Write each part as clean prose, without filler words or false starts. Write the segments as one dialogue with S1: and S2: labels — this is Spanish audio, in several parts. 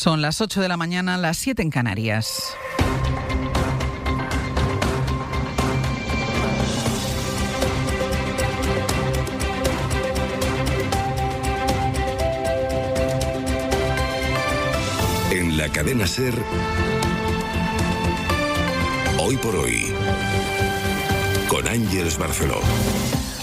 S1: Son las 8 de la mañana, las 7 en Canarias.
S2: En la cadena SER, Hoy por Hoy, con Ángeles Barceló.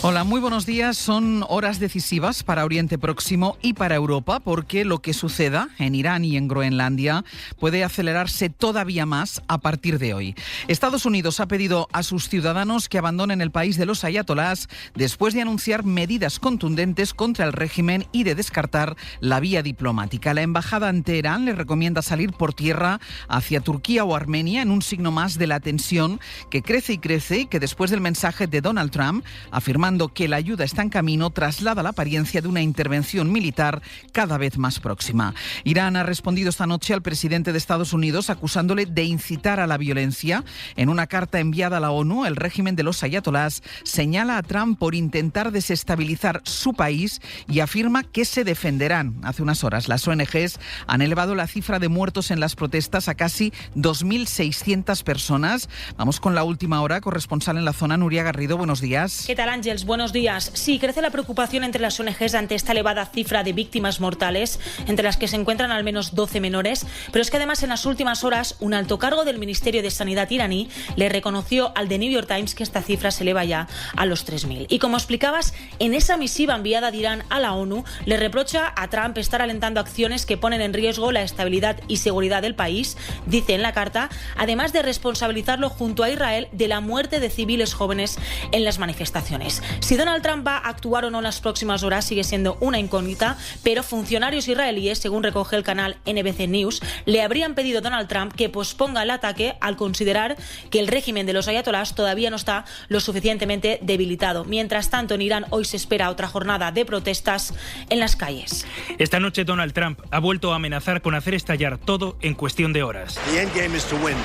S1: Hola, muy buenos días. Son horas decisivas para Oriente Próximo y para Europa, porque lo que suceda en Irán y en Groenlandia puede acelerarse todavía más a partir de hoy. Estados Unidos ha pedido a sus ciudadanos que abandonen el país de los ayatolás después de anunciar medidas contundentes contra el régimen y de descartar la vía diplomática. La embajada en Teherán les recomienda salir por tierra hacia Turquía o Armenia en un signo más de la tensión que crece y que después del mensaje de Donald Trump afirmando que la ayuda está en camino, traslada la apariencia de una intervención militar cada vez más próxima. Irán ha respondido esta noche al presidente de Estados Unidos acusándole de incitar a la violencia. En una carta enviada a la ONU, el régimen de los ayatolás señala a Trump por intentar desestabilizar su país y afirma que se defenderán. Hace unas horas las ONGs han elevado la cifra de muertos en las protestas a casi 2.600 personas. Vamos con la última hora, corresponsal en la zona, Nuria Garrido. Buenos días.
S3: ¿Qué tal, Ángels? Buenos días. Sí, crece la preocupación entre las ONGs ante esta elevada cifra de víctimas mortales, entre las que se encuentran al menos 12 menores, pero es que además en las últimas horas un alto cargo del Ministerio de Sanidad iraní le reconoció al The New York Times que esta cifra se eleva ya a los 3.000. Y como explicabas, en esa misiva enviada de Irán a la ONU, le reprocha a Trump estar alentando acciones que ponen en riesgo la estabilidad y seguridad del país, dice en la carta, además de responsabilizarlo junto a Israel de la muerte de civiles jóvenes en las manifestaciones. Si Donald Trump va a actuar o no en las próximas horas sigue siendo una incógnita, pero funcionarios israelíes, según recoge el canal NBC News, le habrían pedido a Donald Trump que posponga el ataque al considerar que el régimen de los ayatolás todavía no está lo suficientemente debilitado. Mientras tanto, en Irán hoy se espera otra jornada de protestas en las calles.
S4: Esta noche Donald Trump ha vuelto a amenazar con hacer estallar todo en cuestión de horas.
S5: The end game is to win.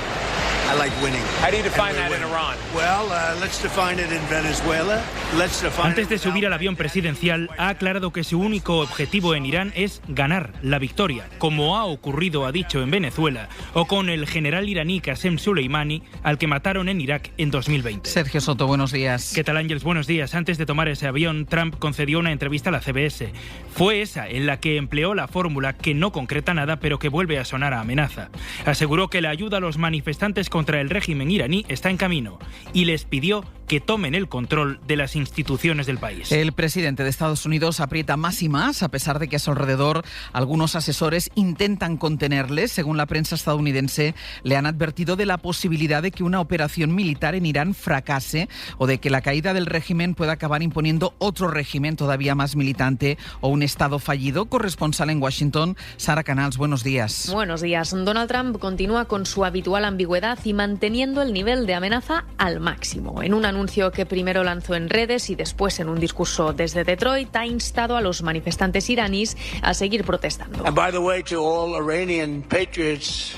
S5: I like winning.
S6: How do you define that in Iran?
S5: Well, let's define it in Venezuela.
S4: Antes de subir al avión presidencial, ha aclarado que su único objetivo en Irán es ganar la victoria, como ha ocurrido, ha dicho, en Venezuela, o con el general iraní Qasem Soleimani, al que mataron en Irak en 2020.
S1: Sergio Soto, buenos días.
S4: ¿Qué tal, Ángeles? Buenos días. Antes de tomar ese avión, Trump concedió una entrevista a la CBS. Fue esa en la que empleó la fórmula que no concreta nada, pero que vuelve a sonar a amenaza. Aseguró que la ayuda a los manifestantes contra el régimen iraní está en camino y les pidió que tomen el control de las instituciones del país.
S1: El presidente de Estados Unidos aprieta más y más, a pesar de que a su alrededor algunos asesores intentan contenerle. Según la prensa estadounidense, le han advertido de la posibilidad de que una operación militar en Irán fracase o de que la caída del régimen pueda acabar imponiendo otro régimen todavía más militante o un Estado fallido. Corresponsal en Washington, Sara Canals, buenos días.
S7: Buenos días. Donald Trump continúa con su habitual ambigüedad y manteniendo el nivel de amenaza al máximo. En un anuncio que primero lanzó en redes y después en un discurso desde Detroit, ha instado a los manifestantes iraníes a seguir protestando.
S5: And by the way, to all Iranian patriots,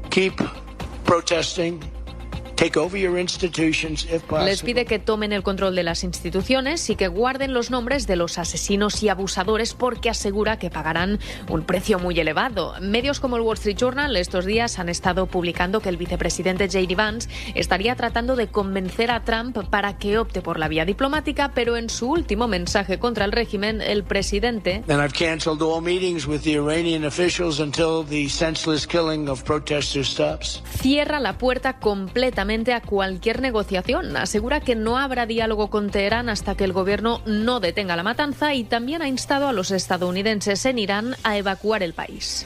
S5: keep protesting. Take over your institutions if possible.
S7: Les pide que tomen el control de las instituciones y que guarden los nombres de los asesinos y abusadores porque asegura que pagarán un precio muy elevado. Medios como el Wall Street Journal estos días han estado publicando que el vicepresidente J.D. Vance estaría tratando de convencer a Trump para que opte por la vía diplomática, pero en su último mensaje contra el régimen, el presidente
S5: And I've canceled all meetings with the Iranian officials until the senseless killing of protesters stops.
S7: cierra la puerta completamente a cualquier negociación. Asegura que no habrá diálogo con Teherán hasta que el gobierno no detenga la matanza y también ha instado a los estadounidenses en Irán a evacuar el país.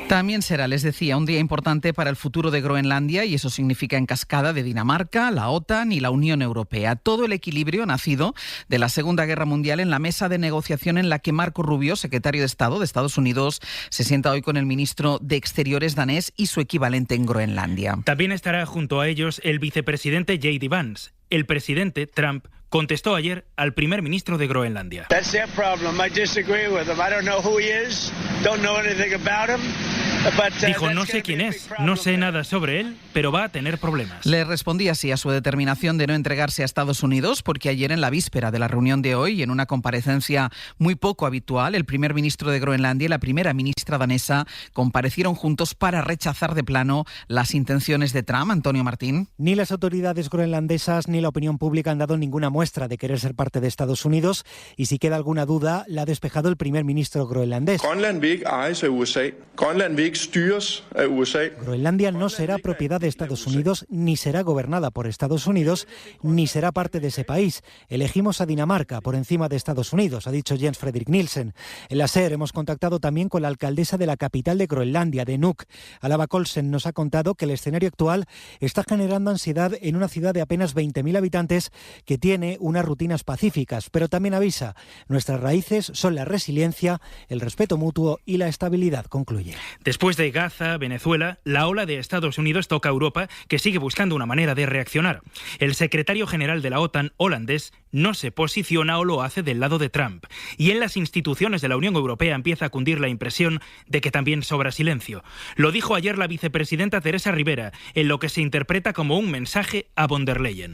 S1: También será, les decía, un día importante para el futuro de Groenlandia y eso significa en cascada de Dinamarca, la OTAN y la Unión Europea. Todo el equilibrio nacido de la Segunda Guerra Mundial en la mesa de negociación en la que Marco Rubio, secretario de Estado de Estados Unidos, se sienta hoy con el ministro de Exteriores danés y su equivalente en Groenlandia.
S4: También estará junto a ellos el vicepresidente J.D. Vance. El presidente Trump contestó ayer al primer ministro de Groenlandia.
S5: That's their problem. I disagree with them. I don't know who he is. Don't know anything about him.
S4: Dijo, no sé quién es, no sé nada sobre él, pero va a tener problemas.
S1: Le respondí así a su determinación de no entregarse a Estados Unidos, porque ayer, en la víspera de la reunión de hoy, en una comparecencia muy poco habitual, el primer ministro de Groenlandia y la primera ministra danesa comparecieron juntos para rechazar de plano las intenciones de Trump. Antonio Martín.
S6: Ni las autoridades groenlandesas ni la opinión pública han dado ninguna muestra de querer ser parte de Estados Unidos, y si queda alguna duda, la ha despejado el primer ministro groenlandés. Groenlandia no será propiedad de Estados Unidos, ni será gobernada por Estados Unidos, ni será parte de ese país. Elegimos a Dinamarca por encima de Estados Unidos, ha dicho Jens Frederik Nielsen. En la SER hemos contactado también con la alcaldesa de la capital de Groenlandia, de Nuuk. Alava Colsen nos ha contado que el escenario actual está generando ansiedad en una ciudad de apenas 20.000 habitantes que tiene unas rutinas pacíficas, pero también avisa: nuestras raíces son la resiliencia, el respeto mutuo y la estabilidad, concluye.
S4: Después de Gaza, Venezuela, la ola de Estados Unidos toca a Europa, que sigue buscando una manera de reaccionar. El secretario general de la OTAN, holandés, no se posiciona o lo hace del lado de Trump. Y en las instituciones de la Unión Europea empieza a cundir la impresión de que también sobra silencio. Lo dijo ayer la vicepresidenta Teresa Rivera, en lo que se interpreta como un mensaje a von der Leyen.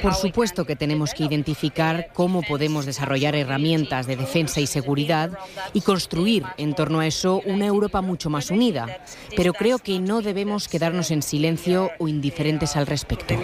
S8: Por supuesto que tenemos que identificar cómo podemos desarrollar herramientas de defensa y seguridad y construir en torno a eso una Europa mucho más unida. Pero creo que no debemos quedarnos en silencio o indiferentes al respecto.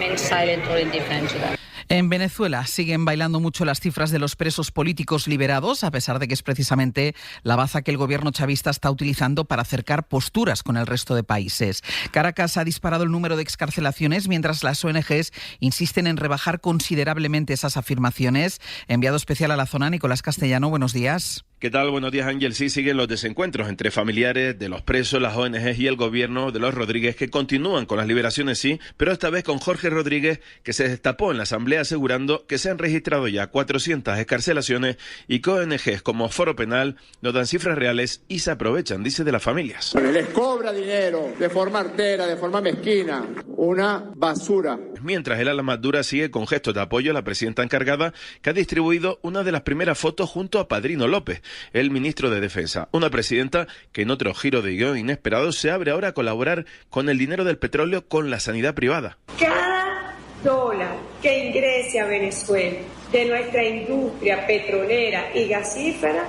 S1: En Venezuela siguen bailando mucho las cifras de los presos políticos liberados, a pesar de que es precisamente la baza que el gobierno chavista está utilizando para acercar posturas con el resto de países. Caracas ha disparado el número de excarcelaciones, mientras las ONGs insisten en rebajar considerablemente esas afirmaciones. Enviado especial a la zona, Nicolás Castellano, buenos días.
S9: ¿Qué tal? Buenos días, Ángel. Sí, siguen los desencuentros entre familiares de los presos, las ONGs y el gobierno de los Rodríguez, que continúan con las liberaciones, sí, pero esta vez con Jorge Rodríguez, que se destapó en la asamblea asegurando que se han registrado ya 400 excarcelaciones y que ONGs como Foro Penal no dan cifras reales y se aprovechan, dice, de las familias.
S10: Les cobra dinero de forma artera, de forma mezquina, una basura.
S9: Mientras el ala más dura sigue con gestos de apoyo a la presidenta encargada, que ha distribuido una de las primeras fotos junto a Padrino López, el ministro de Defensa. Una presidenta que en otro giro de guión inesperado se abre ahora a colaborar con el dinero del petróleo con la sanidad privada.
S11: Cada dólar que ingrese a Venezuela de nuestra industria petrolera y gasífera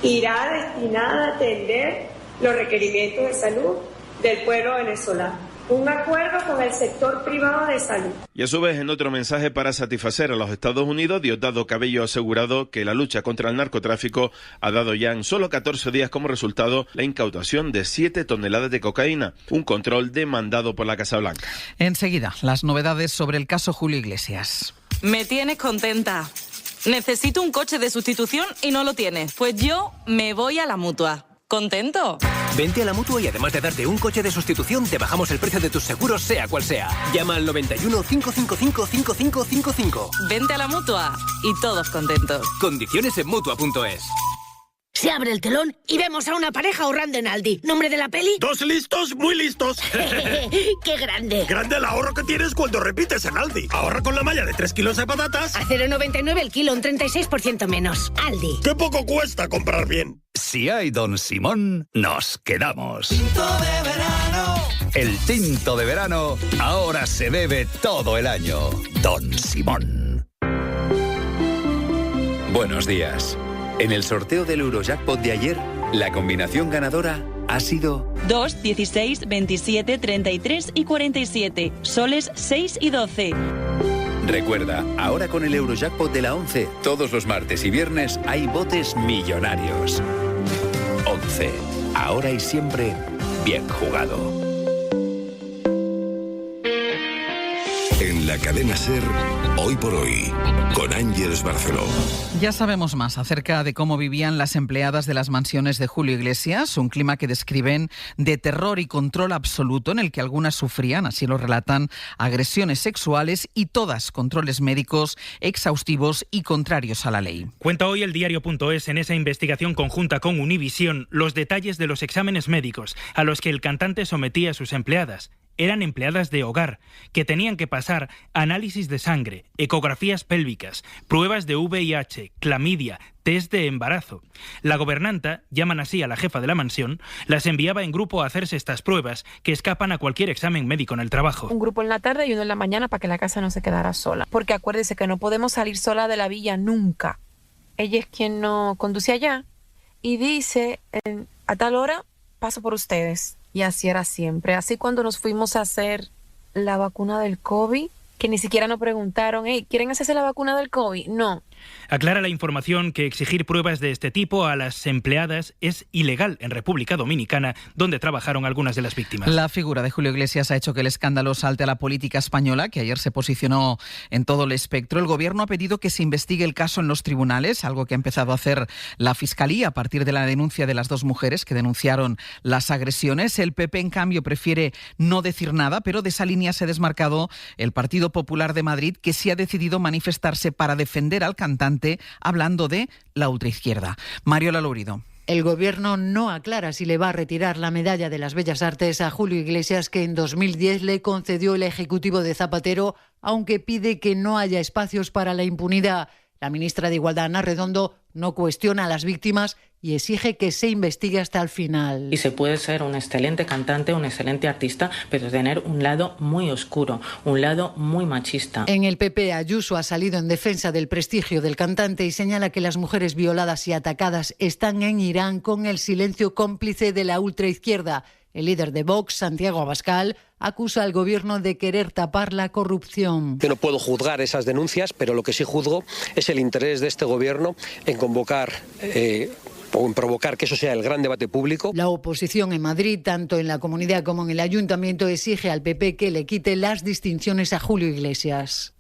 S11: irá destinada a atender los requerimientos de salud del pueblo venezolano. Un acuerdo con el sector privado de salud.
S9: Y a su vez, en otro mensaje para satisfacer a los Estados Unidos, Diosdado Cabello ha asegurado que la lucha contra el narcotráfico ha dado ya en solo 14 días como resultado la incautación de 7 toneladas de cocaína, un control demandado por la Casa Blanca.
S1: Enseguida, las novedades sobre el caso Julio Iglesias.
S12: Me tienes contenta. Necesito un coche de sustitución y no lo tienes. Pues yo me voy a la Mutua. ¿Contento?
S13: Vente a la Mutua y además de darte un coche de sustitución, te bajamos el precio de tus seguros, sea cual sea. Llama al 91 555 5555.
S12: Vente a la Mutua y todos contentos.
S13: Condiciones en Mutua.es.
S14: Se abre el telón y vemos a una pareja ahorrando en Aldi. ¿Nombre de la peli?
S15: ¡Dos listos, muy listos!
S14: ¡Qué grande!
S15: Grande el ahorro que tienes cuando repites en Aldi. Ahorra con la malla de 3 kilos de patatas.
S14: A 0,99 el kilo, un 36% menos. Aldi.
S15: ¡Qué poco cuesta comprar bien!
S16: Si hay Don Simón, nos quedamos.
S17: Tinto de verano.
S16: El tinto de verano ahora se bebe todo el año. Don Simón. Buenos días. En el sorteo del Eurojackpot de ayer, la combinación ganadora ha sido
S12: 2, 16, 27, 33 y 47. Soles 6 y 12.
S16: Recuerda, ahora con el Eurojackpot de la 11, todos los martes y viernes hay botes millonarios. 11. Ahora y siempre, bien jugado.
S2: En la cadena SER, Hoy por Hoy, con Ángeles Barceló.
S1: Ya sabemos más acerca de cómo vivían las empleadas de las mansiones de Julio Iglesias, un clima que describen de terror y control absoluto, en el que algunas sufrían, así lo relatan, agresiones sexuales y todas controles médicos exhaustivos y contrarios a la ley.
S4: Cuenta hoy el diario.es en esa investigación conjunta con Univisión los detalles de los exámenes médicos a los que el cantante sometía a sus empleadas. eran empleadas de hogar, que tenían que pasar análisis de sangre, ecografías pélvicas, pruebas de VIH, clamidia, test de embarazo. La gobernanta, llaman así a la jefa de la mansión, las enviaba en grupo a hacerse estas pruebas que escapan a cualquier examen médico en el trabajo.
S18: Un grupo en la tarde y uno en la mañana para que la casa no se quedara sola. Porque acuérdese que no podemos salir sola de la villa nunca. Ella es quien nos conduce allá y dice, a tal hora paso por ustedes. Y así era siempre. Así cuando nos fuimos a hacer la vacuna del COVID, que ni siquiera nos preguntaron, ¿quieren hacerse la vacuna del COVID? No.
S4: Aclara la información que exigir pruebas de este tipo a las empleadas es ilegal en República Dominicana, donde trabajaron algunas de las víctimas.
S1: La figura de Julio Iglesias ha hecho que el escándalo salte a la política española, que ayer se posicionó en todo el espectro. El Gobierno ha pedido que se investigue el caso en los tribunales, algo que ha empezado a hacer la Fiscalía a partir de la denuncia de las dos mujeres que denunciaron las agresiones. El PP, en cambio, prefiere no decir nada, pero de esa línea se ha desmarcado el Partido Popular de Madrid, que sí ha decidido manifestarse para defender al cantante, hablando de la ultraizquierda. Mariola Lourido.
S19: El Gobierno no aclara si le va a retirar la medalla de las Bellas Artes a Julio Iglesias, que en 2010 le concedió el Ejecutivo de Zapatero, aunque pide que no haya espacios para la impunidad. La ministra de Igualdad, Ana Redondo, no cuestiona a las víctimas y exige que se investigue hasta el final.
S20: Y se puede ser un excelente cantante, un excelente artista, pero tener un lado muy oscuro, un lado muy machista.
S19: En el PP, Ayuso ha salido en defensa del prestigio del cantante y señala que las mujeres violadas y atacadas están en Irán con el silencio cómplice de la ultraizquierda. El líder de Vox, Santiago Abascal, acusa al Gobierno de querer tapar la corrupción.
S21: Yo no puedo juzgar esas denuncias, pero lo que sí juzgo es el interés de este Gobierno en convocar o en provocar que eso sea el gran debate público.
S19: La oposición en Madrid, tanto en la comunidad como en el ayuntamiento, exige al PP que le quite las distinciones a Julio Iglesias.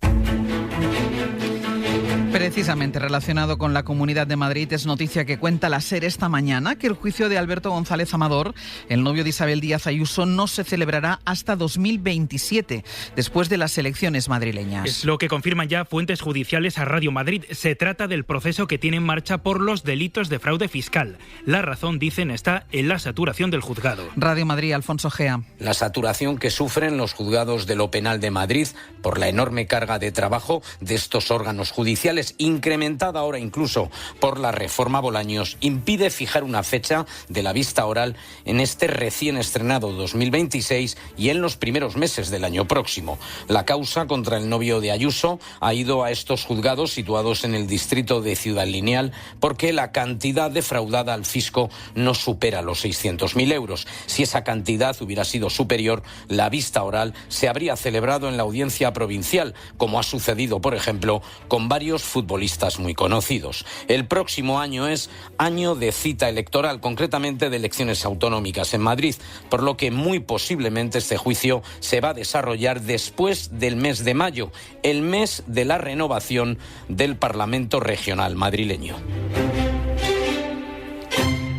S1: Precisamente relacionado con la Comunidad de Madrid, es noticia que cuenta la SER esta mañana que el juicio de Alberto González Amador, el novio de Isabel Díaz Ayuso, no se celebrará hasta 2027, después de las elecciones madrileñas.
S4: Es lo que confirman ya fuentes judiciales a Radio Madrid. Se trata del proceso que tiene en marcha por los delitos de fraude fiscal. La razón, dicen, está en la saturación del juzgado.
S1: Radio Madrid, Alfonso Gea.
S22: La saturación que sufren los juzgados de lo penal de Madrid por la enorme carga de trabajo de estos órganos judiciales, incrementada ahora incluso por la reforma Bolaños, impide fijar una fecha de la vista oral en este recién estrenado 2026 y en los primeros meses del año próximo. La causa contra el novio de Ayuso ha ido a estos juzgados situados en el distrito de Ciudad Lineal porque la cantidad defraudada al fisco no supera los 600.000 euros. Si esa cantidad hubiera sido superior, la vista oral se habría celebrado en la audiencia provincial, como ha sucedido, por ejemplo, con varios futbolistas muy conocidos. El próximo año es año de cita electoral, concretamente de elecciones autonómicas en Madrid, por lo que muy posiblemente este juicio se va a desarrollar después del mes de mayo, el mes de la renovación del Parlamento Regional madrileño.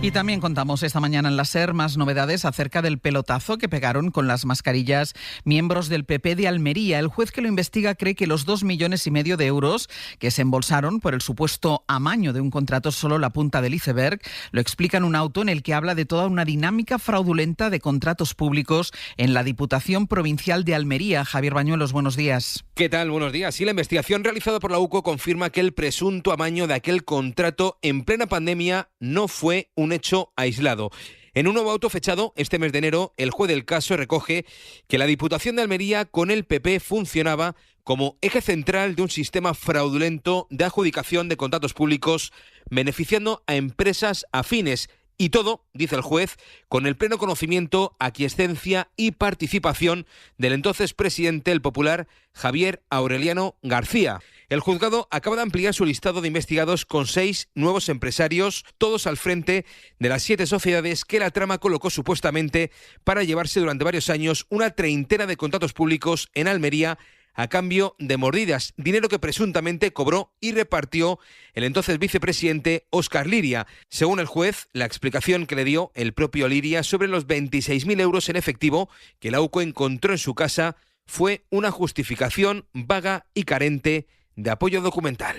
S1: Y también contamos esta mañana en la SER más novedades acerca del pelotazo que pegaron con las mascarillas miembros del PP de Almería. El juez que lo investiga cree que los 2,5 millones de euros que se embolsaron por el supuesto amaño de un contrato solo la punta del iceberg lo explica en un auto en el que habla de toda una dinámica fraudulenta de contratos públicos en la Diputación Provincial de Almería. Javier Bañuelos, buenos días.
S23: ¿Qué tal? Buenos días. Sí, la investigación realizada por la UCO confirma que el presunto amaño de aquel contrato en plena pandemia no fue un hecho aislado. En un nuevo auto fechado este mes de enero, el juez del caso recoge que la Diputación de Almería con el PP funcionaba como eje central de un sistema fraudulento de adjudicación de contratos públicos beneficiando a empresas afines. Y todo, dice el juez, con el pleno conocimiento, aquiescencia y participación del entonces presidente del Popular, Javier Aureliano García. El juzgado acaba de ampliar su listado de investigados con 6 nuevos empresarios, todos al frente de las 7 sociedades que la trama colocó supuestamente para llevarse durante varios años una treintena de contratos públicos en Almería a cambio de mordidas, dinero que presuntamente cobró y repartió el entonces vicepresidente Óscar Liria. Según el juez, la explicación que le dio el propio Liria sobre los 26.000 euros en efectivo que la UCO encontró en su casa fue una justificación vaga y carente de apoyo documental.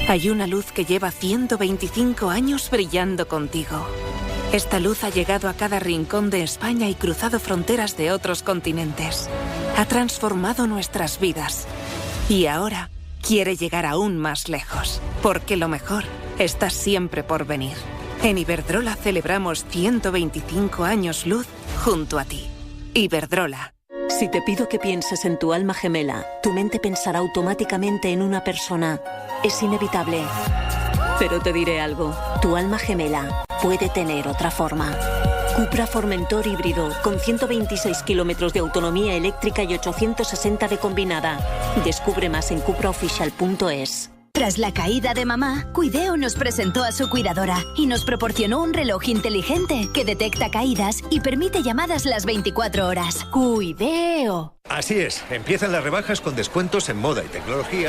S24: Hay una luz que lleva 125 años brillando contigo.
S3: Esta luz ha llegado a cada rincón de España y cruzado fronteras de otros continentes. Ha transformado nuestras vidas. Y ahora quiere llegar aún más lejos, porque lo mejor está siempre por venir. En Iberdrola celebramos 125 años luz junto a ti. Iberdrola.
S5: Si te pido que pienses en tu alma gemela, tu mente pensará automáticamente en una persona. Es inevitable. Pero te diré algo, tu alma gemela puede tener otra forma. Cupra Formentor híbrido, con 126 kilómetros de autonomía eléctrica y 860 de combinada. Descubre más en cupraofficial.es.
S7: Tras la caída de mamá, Cuideo nos presentó a su cuidadora y nos proporcionó un reloj inteligente que detecta caídas y permite llamadas las 24 horas. Cuideo.
S24: Así es, empiezan las rebajas con descuentos en moda y tecnología.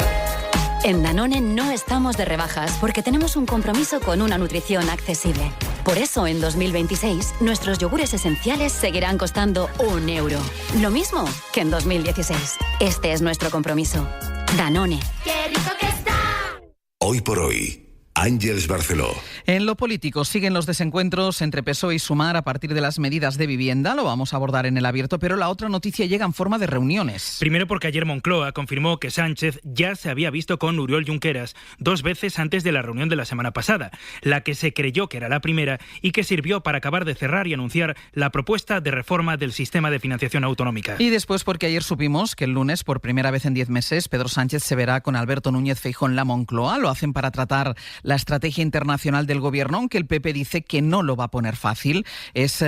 S25: En Danone no estamos de rebajas porque tenemos un compromiso con una nutrición accesible. Por eso en 2026 nuestros yogures esenciales seguirán costando €1. Lo mismo que en 2016. Este es nuestro compromiso. Danone.
S7: ¡Qué rico que está!
S2: Hoy por hoy, Ángeles Barceló.
S1: En lo político siguen los desencuentros entre PSOE y Sumar a partir de las medidas de vivienda. Lo vamos a abordar en el abierto, pero la otra noticia llega en forma de reuniones.
S4: Primero porque ayer Moncloa confirmó que Sánchez ya se había visto con Oriol Junqueras 2 veces antes de la reunión de la semana pasada, la que se creyó que era la primera y que sirvió para acabar de cerrar y anunciar la propuesta de reforma del sistema de financiación autonómica.
S1: Y después porque ayer supimos que el lunes, por primera vez en 10 meses, Pedro Sánchez se verá con Alberto Núñez Feijóo en la Moncloa. Lo hacen para tratar la estrategia internacional del gobierno, aunque el PP dice que no lo va a poner fácil. Es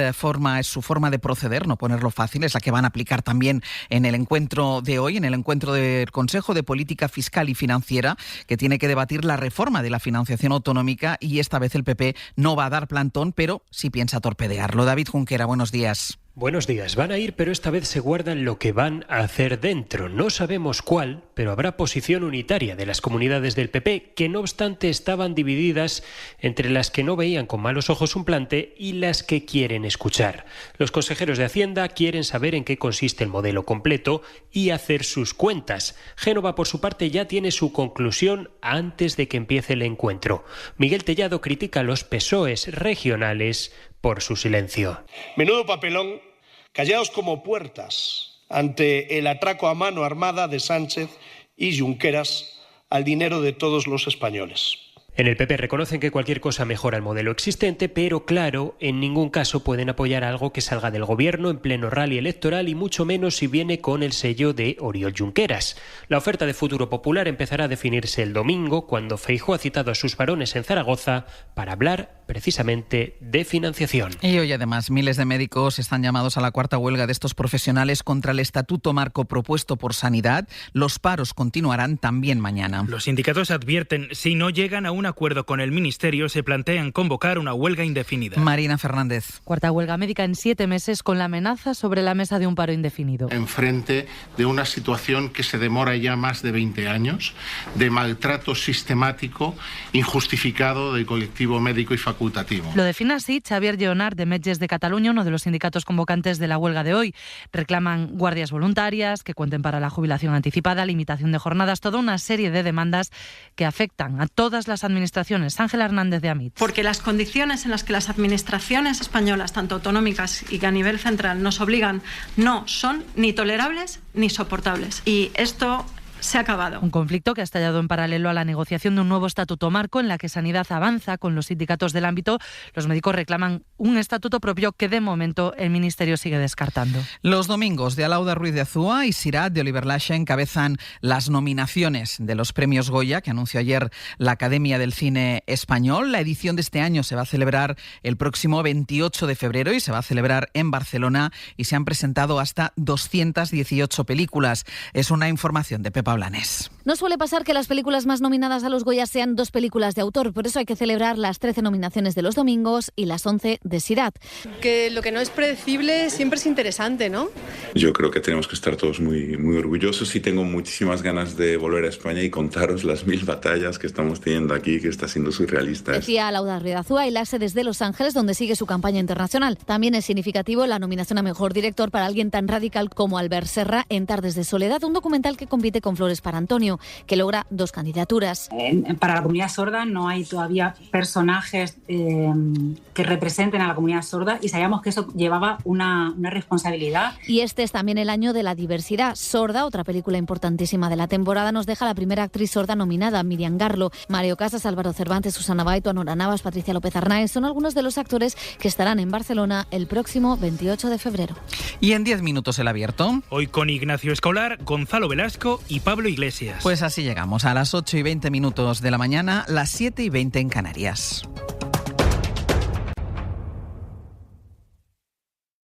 S1: su forma de proceder, no ponerlo fácil, es la que van a aplicar también en el encuentro de hoy, en el encuentro del Consejo de Política Fiscal y Financiera, que tiene que debatir la reforma de la financiación autonómica, y esta vez el PP no va a dar plantón, pero sí piensa torpedearlo. David Junquera, buenos días.
S26: Buenos días. Van a ir, pero esta vez se guardan lo que van a hacer dentro. No sabemos cuál, pero habrá posición unitaria de las comunidades del PP, que no obstante estaban divididas entre las que no veían con malos ojos un plante y las que quieren escuchar. Los consejeros de Hacienda quieren saber en qué consiste el modelo completo y hacer sus cuentas. Génova, por su parte, ya tiene su conclusión antes de que empiece el encuentro. Miguel Tellado critica a los PSOEs regionales por su silencio.
S27: Menudo papelón, callados como puertas ante el atraco a mano armada de Sánchez y Junqueras al dinero de todos los españoles.
S26: En el PP reconocen que cualquier cosa mejora el modelo existente, pero claro, en ningún caso pueden apoyar algo que salga del gobierno en pleno rally electoral y mucho menos si viene con el sello de Oriol Junqueras. La oferta de Futuro Popular empezará a definirse el domingo, cuando Feijóo ha citado a sus varones en Zaragoza para hablar precisamente de financiación.
S1: Y hoy además miles de médicos están llamados a la cuarta huelga de estos profesionales contra el estatuto marco propuesto por Sanidad. Los paros continuarán también mañana.
S4: Los sindicatos advierten, si no llegan a un acuerdo con el Ministerio, se plantean convocar una huelga indefinida.
S1: Marina Fernández.
S28: Cuarta huelga médica en 7 meses con la amenaza sobre la mesa de un paro indefinido.
S29: Enfrente de una situación que se demora ya más de 20 años, de maltrato sistemático, injustificado del colectivo médico y facultativo.
S28: Lo define así Xavier Lleonart, de Metges de Cataluña, uno de los sindicatos convocantes de la huelga de hoy. Reclaman guardias voluntarias, que cuenten para la jubilación anticipada, limitación de jornadas, toda una serie de demandas que afectan a todas las administraciones. Ángela Hernández de Amit.
S30: Porque las condiciones en las que las administraciones españolas, tanto autonómicas y que a nivel central nos obligan, no son ni tolerables ni soportables. Y esto se ha acabado.
S28: Un conflicto que ha estallado en paralelo a la negociación de un nuevo estatuto marco en la que Sanidad avanza con los sindicatos del ámbito. Los médicos reclaman un estatuto propio que de momento el Ministerio sigue descartando.
S1: Los domingos de Alauda Ruiz de Azúa y Sirat de Oliver Lache encabezan las nominaciones de los premios Goya que anunció ayer la Academia del Cine Español. La edición de este año se va a celebrar el próximo 28 de febrero y se va a celebrar en Barcelona, y se han presentado hasta 218 películas. Es una información de Pepa Blanes.
S31: No suele pasar que las películas más nominadas a los Goya sean 2 películas de autor, por eso hay que celebrar las 13 nominaciones de los domingos y las 11 de Sirat.
S32: Que lo que no es predecible siempre es interesante, ¿no?
S33: Yo creo que tenemos que estar todos muy, muy orgullosos, y tengo muchísimas ganas de volver a España y contaros las 1000 batallas que estamos teniendo aquí, que está siendo surrealista.
S31: Decía Alauda Ruiz de Azúa, y la sede desde Los Ángeles, donde sigue su campaña internacional. También es significativo la nominación a Mejor Director para alguien tan radical como Albert Serra en Tardes de Soledad, un documental que compite con Flores para Antonio, que logra 2 candidaturas.
S6: Para la comunidad sorda no hay todavía personajes que representen a la comunidad sorda y sabíamos que eso llevaba una responsabilidad.
S31: Y este es también el año de la diversidad. Sorda, otra película importantísima de la temporada, nos deja la primera actriz sorda nominada, Miriam Garlo. Mario Casas, Álvaro Cervantes, Susana Baito, Anora Navas, Patricia López Arnaez son algunos de los actores que estarán en Barcelona el próximo 28 de febrero.
S1: Y en 10 minutos el abierto.
S4: Hoy con Ignacio Escolar, Gonzalo Velasco y Pablo Iglesias.
S1: Pues así llegamos a las 8:20 de la mañana, las 7:20 en Canarias.